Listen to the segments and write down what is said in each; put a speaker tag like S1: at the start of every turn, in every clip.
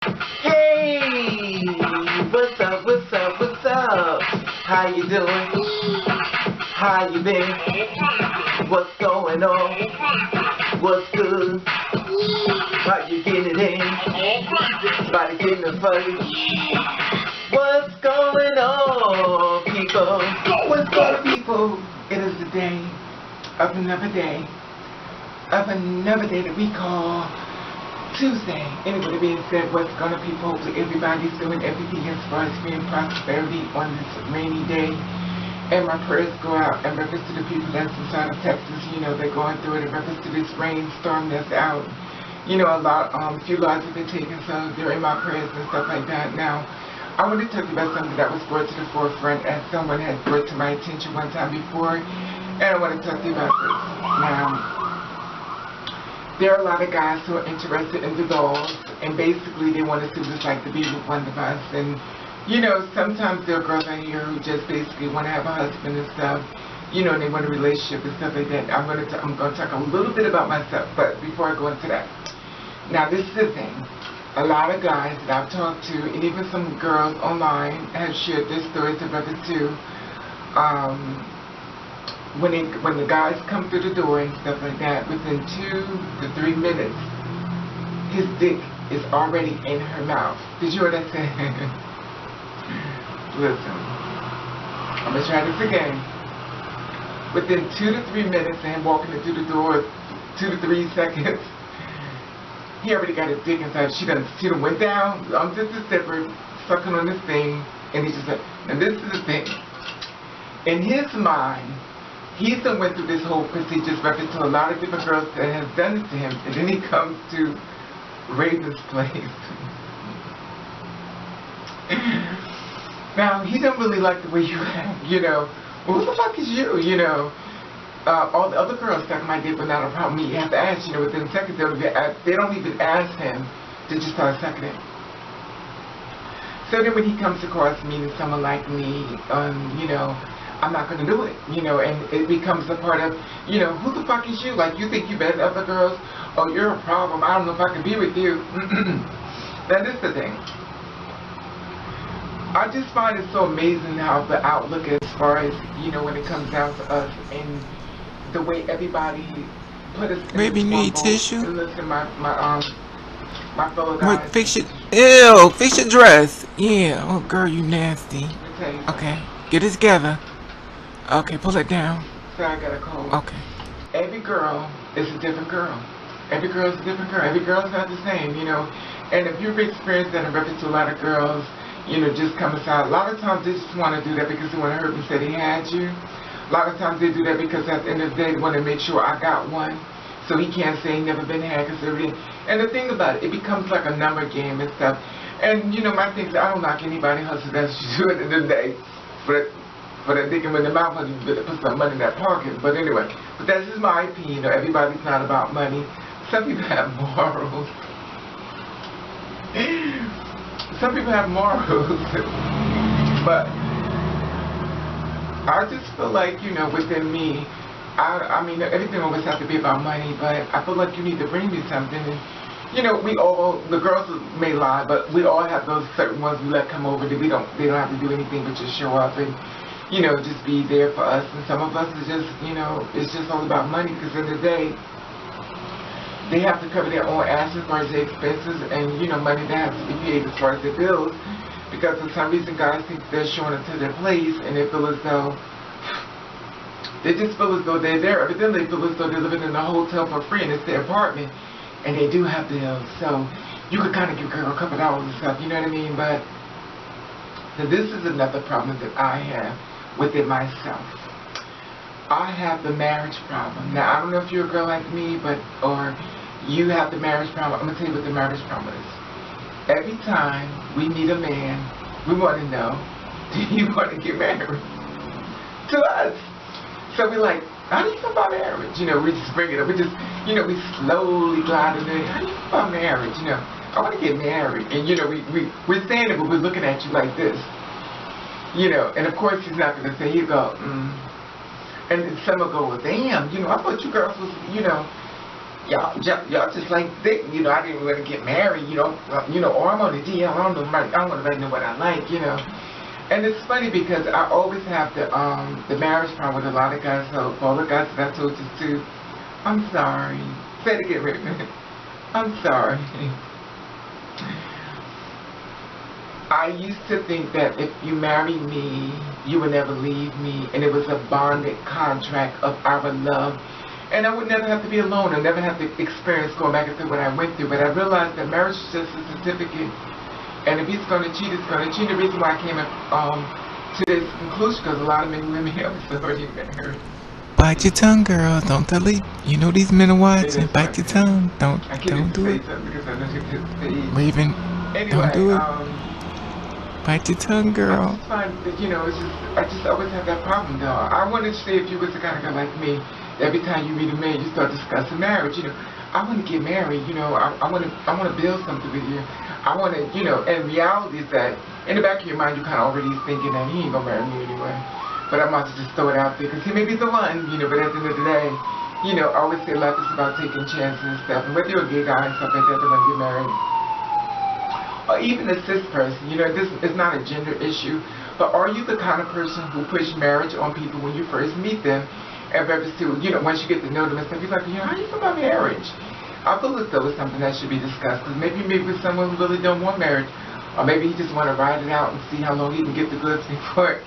S1: Hey, what's up, what's up, what's up? How you doing? How you been? What's going on? What's good? How you getting it in? Body getting it funny. What's going on, people? What's going on, people? It is the day of another day. That we call Tuesday. Anyway, being said, what's gonna be, hopefully everybody's doing everything as far as being prosperity on this rainy day. And my prayers go out in reference to the people that's inside of Texas. You know, they're going through it in reference to this rainstorm that's out. You know, a few lives have been taken, so they're in my prayers and stuff like that. Now, I want to talk about something that was brought to the forefront as someone had brought to my attention one time before, and I want to talk to you about this. Now, there are a lot of guys who are interested in the dolls, and basically they want to see what it's like to be with one of us. And you know, sometimes there are girls out here who just basically want to have a husband and stuff. You know, and they want a relationship and stuff like that. I'm gonna talk a little bit about myself, but before I go into that, now this is the thing. A lot of guys that I've talked to, and even some girls online, have shared their stories of brothers too. When the guys come through the door and stuff like that, within 2 to 3 minutes, his dick is already in her mouth. Did you hear what I said? Listen, I'm gonna try this again. Within 2 to 3 minutes of him walking into the door, 2 to 3 seconds, he already got his dick inside. She done went down. I'm just a zipper, sucking on this thing, and he's just like, and this is the thing. In his mind, he's done went through this whole procedure reference to a lot of different girls that have done it to him, and then he comes to Raven's place. Now, he don't really like the way you act, you know. Well, who the fuck is you, you know? All the other girls suck my dick, but not a problem. You have to ask, you know, within seconds, they don't even ask him to just start sucking it. So then when he comes across meeting someone like me, you know, I'm not going to do it, you know, and it becomes a part of, you know, who the fuck is you? Like, you think you better than other girls? Oh, you're a problem. I don't know if I can be with you. That is the thing. I just find it so amazing how the outlook as far as, you know, when it comes down to us and the way everybody put us in
S2: Maybe
S1: this
S2: you
S1: one
S2: need
S1: boat.
S2: tissue.
S1: And listen, my fellow
S2: What?
S1: guys,
S2: Fix your. Ew. Fix your dress. Yeah. Oh, girl, you nasty.
S1: let me tell you
S2: Okay.
S1: something.
S2: Get it together. Okay. Pull it down.
S1: So I got a cold.
S2: Okay.
S1: Every girl is a different girl. Every girl is a different girl. Every girl's not the same, you know. And if you've experienced that in reference to a lot of girls, you know, just come aside. A lot of times they just want to do that because they want to hurt and say they had you. A lot of times they do that because at the end of the day they want to make sure I got one. So he can't say he never been had because everything. And the thing about it, it becomes like a number game and stuff. And, you know, my thing is I don't knock anybody hustle. That's what you do at the end of the day. For that dick in the mouth, you better put some money in that pocket. But anyway, but that's just my opinion. You know, everybody's not about money. Some people have morals. Some people have morals. But I just feel like, you know, within me, I mean, everything always has to be about money, but I feel like you need to bring me something. And, you know, the girls may lie, but we all have those certain ones we let come over that they don't have to do anything but just show up and, you know, just be there for us. And some of us is just, you know, it's just all about money because in the day, they have to cover their own ass as far as their expenses and, you know, money that has to be paid as far as their bills. Because for some reason guys think they're showing up to their place and they feel as though they just feel as though they're there. But then they feel as though they're living in a hotel for free and it's their apartment and they do have bills. So you could kind of give a girl a couple dollars and stuff, you know what I mean? But so this is another problem that I have within myself. I have the marriage problem. Now I don't know if you're a girl like me, or you have the marriage problem. I'm gonna tell you what the marriage problem is. Every time we meet a man, we want to know, do you want to get married? To us. So we're like, how do you feel about marriage? You know, we just bring it up. We just, you know, we slowly glide into it. How do you feel about marriage? You know, I want to get married. And, you know, we're saying it, but we're looking at you like this. You know, and of course he's not going to say, he'll go, And then some will go, well, damn, you know, I thought you girls was, you know. y'all just like thick, you know. I didn't want to get married, or I'm on the DL. I don't know, I don't really know what I like, you know. And it's funny because I always have the marriage problem with a lot of guys. So for all the guys that I told you to, I'm sorry. Say it again, Rick. I'm sorry. I used to think that if you married me, you would never leave me, and it was a bonded contract of our love. And I would never have to be alone. I never have to experience going back and through what I went through. But I realized that marriage is just a certificate. And if he's going to cheat, he's going to cheat. The reason why I came to this conclusion, because a lot of men and women have already married.
S2: Bite your tongue, girl. Don't tell it. You know these men are watching. Bite your tongue. Don't do it.
S1: Because I know you can say.
S2: Leaving.
S1: Anyway,
S2: Don't do it. Bite your tongue, girl.
S1: I just find that, I just always have that problem, though. I wanted to say if you was the kind of guy like me, every time you meet a man, you start discussing marriage. I want to get married. I want to build something with you. I want to, and reality is that in the back of your mind, you kind of already thinking that he ain't gonna marry me anyway. But I'm about to just throw it out there because he may be the one, But at the end of the day, I always say life is about taking chances and stuff. And whether you're a gay guy and stuff like that, they want to get married. Or even a cis person, this is not a gender issue, but are you the kind of person who push marriage on people when you first meet them, and reference to, once you get to know them and stuff, you're like, how do you feel about marriage? I feel as though it's something that should be discussed, because maybe you meet with someone who really don't want marriage, or maybe he just want to ride it out and see how long he can get the goods before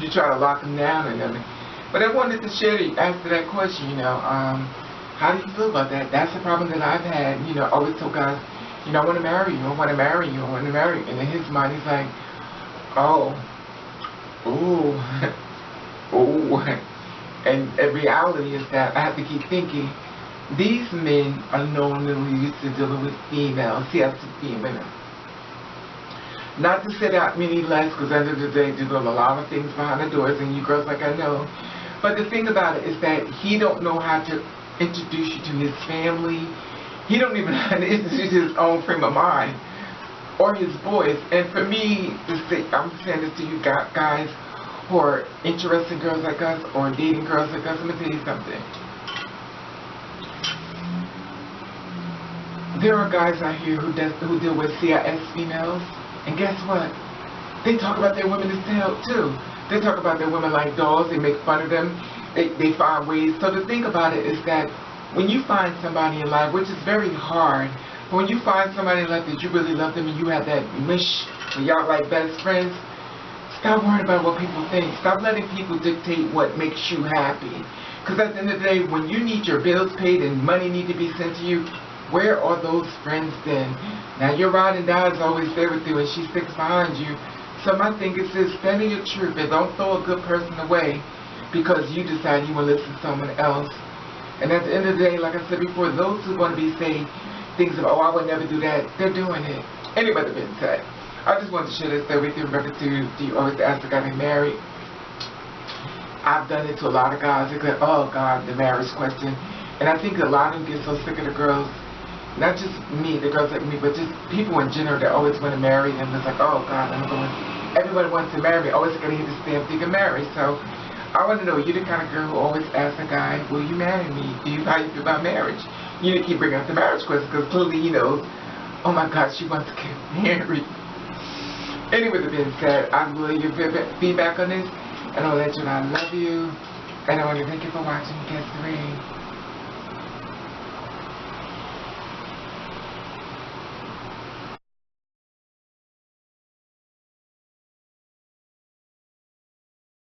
S1: you try to lock him down and everything. But I wanted to answer that question, how do you feel about that? That's the problem that I've had, I always tell guys, I want to marry you, I want to marry you, I want to marry you. And in his mind, he's like, oh, ooh, ooh. And the reality is that I have to keep thinking, these men are normally used to dealing with females. He has to be women. Not to say that many less, because at the end of the day, they do a lot of things behind the doors, and you girls like I know. But the thing about it is that he don't know how to introduce you to his family. He don't even know how to introduce his own frame of mind or his boys. And for me to say, I'm saying this to you guys who are interested in girls like us or dating girls like us, I'm going to tell you something. There are guys out here who deal with CIS females, and guess what? They talk about their women as hell too. They talk about their women like dolls. They make fun of them. They find ways. So the thing about it is that when you find somebody in life, which is very hard, but when you find somebody in life that you really love them and you have that mish where y'all like best friends, stop worrying about what people think. Stop letting people dictate what makes you happy. Because at the end of the day, when you need your bills paid and money need to be sent to you, where are those friends then? Now your ride and die is always there with you and she sticks behind you. So my thing is this, stand in your truth and don't throw a good person away because you decide you want to listen to someone else. And at the end of the day, like I said before, those who want to be saying things about, oh, I would never do that, they're doing it. Anybody been said. I just wanted to share this there with you. Remember do you always ask the guy to get married? I've done it to a lot of guys. They go, oh God, the marriage question. And I think a lot of them get so sick of the girls. Not just me, the girls like me, but just people in general that always want to marry them. It's like, oh God, everybody wants to marry me. Always going to hear this damn thing of marriage. So I want to know, you're the kind of girl who always asks a guy, will you marry me? How you feel about marriage? You need to keep bringing up the marriage question because clearly he knows, oh my God, she wants to get married. Anyway, with that being said, I'm going to give feedback on this, and I'll let you know I love you, and I want to thank you for watching Guess the Ring.